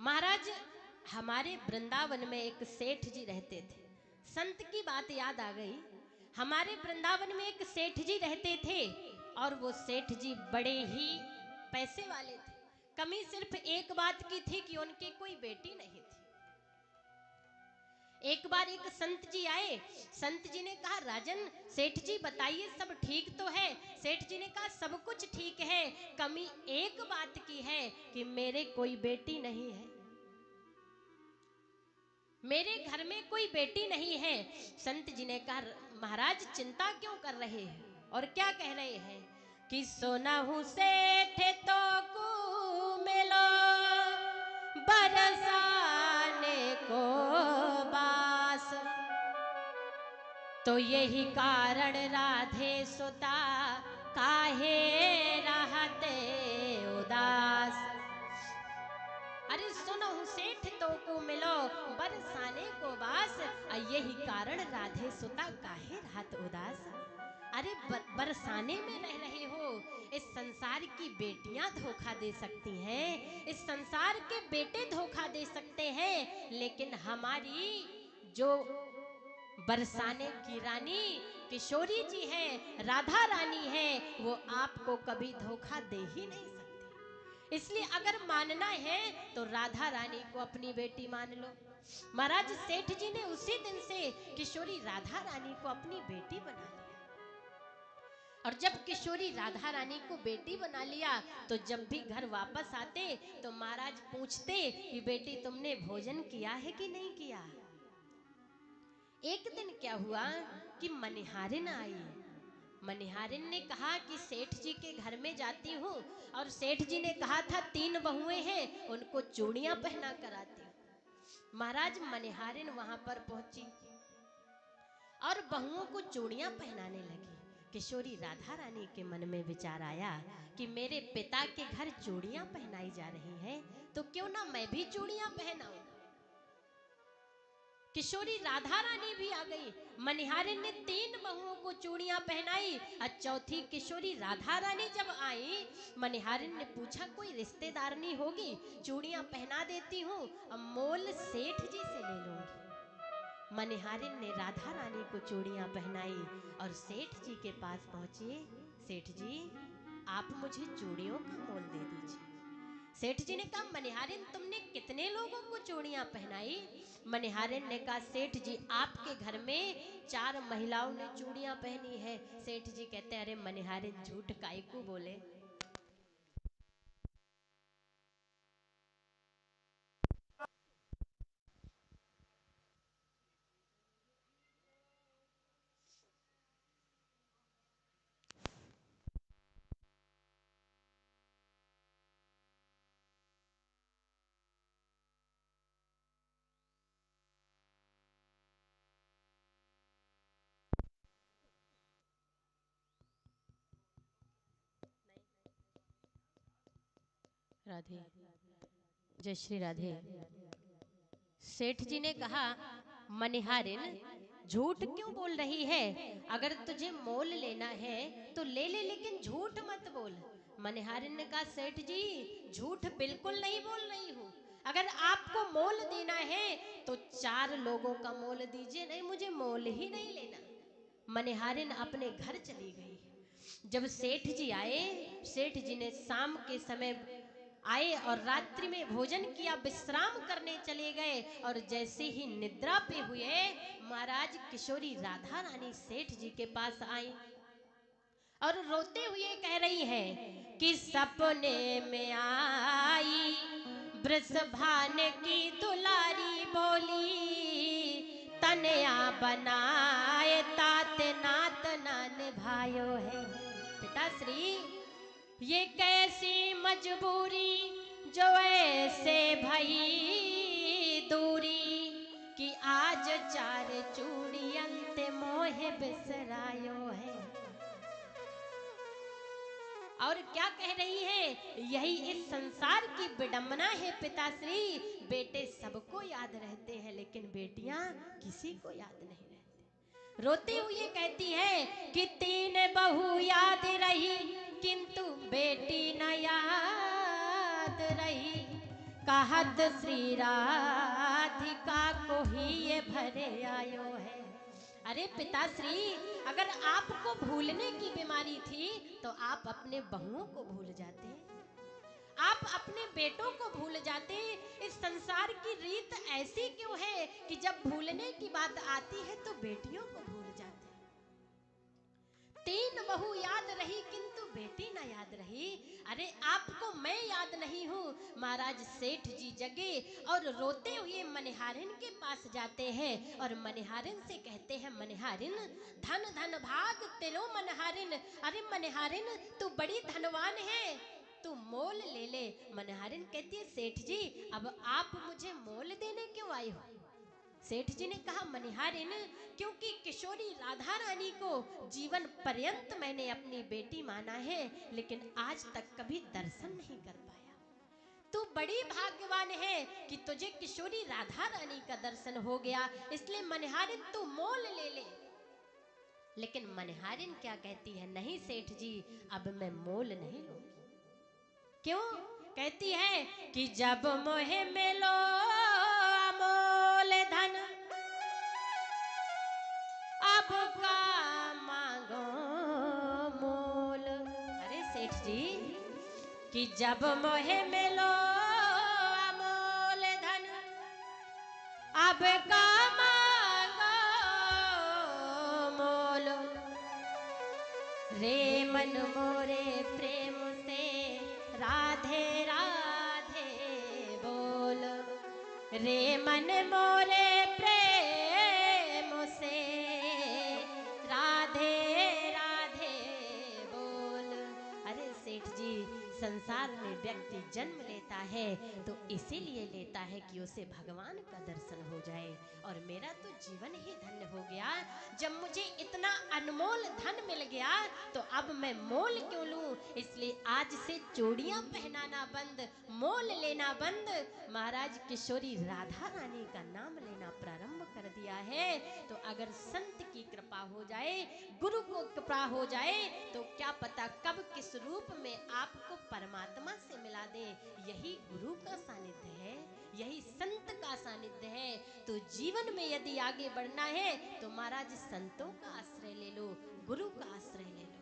महाराज, हमारे वृंदावन में एक सेठ जी रहते थे। संत की बात याद आ गई। हमारे वृंदावन में एक सेठ जी रहते थे और वो सेठ जी बड़े ही पैसे वाले थे। कमी सिर्फ एक बात की थी कि उनकी कोई बेटी नहीं थी। एक बार एक संत जी आए। संत जी ने कहा, राजन सेठ जी बताइए सब ठीक तो है। सेठ जी ने कहा, सब कुछ ठीक है, कमी एक बात की है कि मेरे कोई बेटी नहीं है, मेरे घर में कोई बेटी नहीं है। संत जी ने कहा, महाराज चिंता क्यों कर रहे हैं? और क्या कह रहे हैं कि सोना हूं सेठ तो को मिलो बरसाने को बास, तो यही कारण राधे सुता काहे रहते उदास। अरे सुनो सेठ तो को मिलो बरसाने को बास, यही कारण राधे सुता काहे रहत उदास। अरे बरसाने में रह रहे हो। इस संसार की बेटियां धोखा दे सकती हैं, इस संसार के बेटे धोखा दे सकते हैं, लेकिन हमारी जो बरसाने की रानी किशोरी जी है, राधा रानी है, वो आपको कभी धोखा दे ही नहीं सकती। इसलिए अगर मानना है तो राधा रानी को अपनी बेटी मान लो। महाराज सेठ जी ने उसी दिन से किशोरी राधा रानी को अपनी बेटी बना लिया। और जब किशोरी राधा रानी को बेटी बना लिया तो जब भी घर वापस आते तो महाराज पूछते कि बेटी तुमने भोजन किया है कि नहीं किया। एक दिन क्या हुआ कि मनिहारिन आई। मनिहारिन ने कहा कि सेठ जी के घर में जाती हूँ, और सेठ जी ने कहा था 3 बहुएं हैं, उनको चूड़ियां पहना कर आती हूँ। महाराज मनिहारिन वहां पर पहुंची और बहुओं को चूड़ियां पहनाने लगी। किशोरी राधा रानी के मन में विचार आया कि मेरे पिता के घर चूड़ियां पहनाई जा रही हैं, तो क्यों ना मैं भी चूड़ियां पहनाऊं। किशोरी राधा रानी भी आ गई। मनिहारिन ने 3 बहुओं को चूड़ियां पहनाई और चौथी किशोरी राधा रानी जब आई, मनिहारिन ने पूछा कोई रिश्तेदारनी होगी, चूड़ियां पहना देती हूँ, अब मोल सेठ जी से ले लूंगी। मनिहारिन ने राधा रानी को चूड़ियां पहनाई और सेठ जी के पास पहुंची। सेठ जी आप मुझे चूड़ियों का मोल दे दीजिए। सेठ जी ने कहा, मनिहारिन तुमने कितने लोगों को चूड़ियां पहनाई। मनिहारिन ने कहा, सेठ जी आपके घर में 4 महिलाओं ने चूड़ियां पहनी है। सेठ जी कहते, अरे मनिहारिन झूठ काहे को बोले। राधे, जय श्री राधे। सेठ जी ने कहा, मनिहारिन झूठ क्यों बोल रही है? अगर तुझे मोल लेना है तो ले ले, लेकिन झूठ मत बोल। मनिहारिन ने कहा, सेठ जी झूठ बिल्कुल नहीं बोल रही हूँ। अगर आपको मोल देना है तो 4 लोगों का मोल दीजिए, नहीं मुझे मोल ही नहीं लेना। मनिहारिन अपने घर चली गई। जब सेठ जी आए, सेठ जी ने शाम के समय आए और रात्रि में भोजन किया, विश्राम करने चले गए, और जैसे ही निद्रा पे हुए, महाराज किशोरी राधा रानी सेठ जी के पास आई और रोते हुए कह रही है कि सपने में आई वृषभान की दुलारी बोली, तनया बनाए तात नात नान भायो है। पिताश्री ये कैसी मजबूरी जो ऐसे भई दूरी, कि आज 4 चूड़ी अंत मोह बिसरायो है। और क्या कह रही है, यही इस संसार की विडंबना है पिताश्री। बेटे सबको याद रहते हैं लेकिन बेटियां किसी को याद नहीं रहती। रोते हुए कहती है कि 3 बहू याद रही किंतु बेटी न याद रही, कहत श्री राधिका को ही ये भरे आयो है। अरे पिताश्री, अगर आपको भूलने की बीमारी थी तो आप अपने बहुओं को भूल जाते, आप अपने बेटों को भूल जाते। इस संसार की रीत ऐसी क्यों है कि जब भूलने की बात आती है तो बेटियों को भूल जाते। तीन बहू याद रही किंतु बेटी ना याद रही। अरे आपको मैं याद नहीं हूँ। महाराज सेठ जी जगे और रोते हुए मनिहारिन के पास जाते हैं और मनिहारिन से कहते हैं, मनिहारिन धन धन भाग तेरो मनिहारिन। अरे मनिहारिन तू बड़ी धनवान है, तू मोल ले ले। मनिहारिन कहती है, सेठ जी अब आप मुझे मोल देने क्यों आई हो? सेठ जी ने कहा, मनिहारिन क्योंकि किशोरी राधा रानी को जीवन पर्यंत मैंने अपनी बेटी माना है, लेकिन आज तक कभी दर्शन नहीं कर पाया। तू बड़ी भाग्यवान है कि तुझे किशोरी राधा रानी का दर्शन हो गया, इसलिए मनिहारिन तू मोल ले ले। लेकिन मनिहारिन क्या कहती है, नहीं सेठ जी अब मैं मोल नहीं लूंगी। क्यों? कहती है कि जब मोहे मिलो अमोल धन, अब का मांगो मोल। अरे सेठ जी कि जब मोहे मिलो अमोल धन, अब का मांगो मोल। रे मन मोरे प्रेम से राधे राधे बोल, रे मन मोरे प्रेम से राधे राधे बोल। अरे सेठ जी, संसार में व्यक्ति जन्म लेता है तो इसीलिए लेता है कि उसे भगवान का दर्शन हो जाए, और मेरा तो जीवन ही धन्य हो गया। जब मुझे इतना अनमोल धन मिल गया तो अब मैं मोल क्यों लूं? इसलिए आज से चूड़ियां पहनाना बंद, मोल लेना बंद, महाराज किशोरी राधा रानी का नाम लेना प्रारंभ कर दिया है। तो अगर संत की कृपा हो जाए, गुरु को कृपा हो जाए, तो क्या पता कब किस रूप में आपको परमात्मा से मिला दे। यही गुरु का सानिध्य है, यही संत का सानिध्य है। तो जीवन में यदि आगे बढ़ना है तो महाराज संतों का आश्रय ले लो, गुरु का आश्रय ले लो।